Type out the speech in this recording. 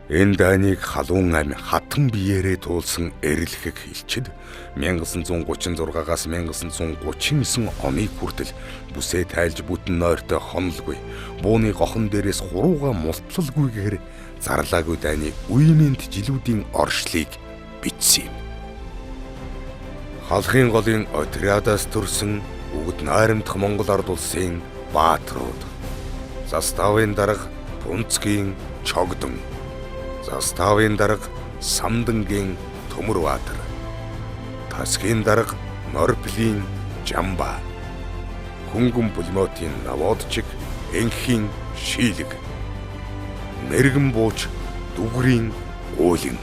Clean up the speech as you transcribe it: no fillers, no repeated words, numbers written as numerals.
Энэ дайныг халуун ам хатан биеэрээ туулсан эрэлхэг хэлчихэд 1936-аас 1939 оны хүртэл бүсээ тайлж бүтэн нойртой хонолгүй, бууны гохон дээрээс хурууга мултлалгүйгээр зарлаагүй дайны үеимэнт жилүүдийн оршлыг бичсэн юм. Халахын голын отрядаас төрсэн өгд найрамдах Монгол ард улсын баатрууд. Заставын дарга Пүнцгийн Чогдон. Заставын дарга Самдангийн Төмөрбаатар. Тасгийн дарга Норплийн Жамба. Хөнгөн пулеметийн Наводчик Энхийн Шийлэг. Нэргэн бууч Дүгрийн Уулин.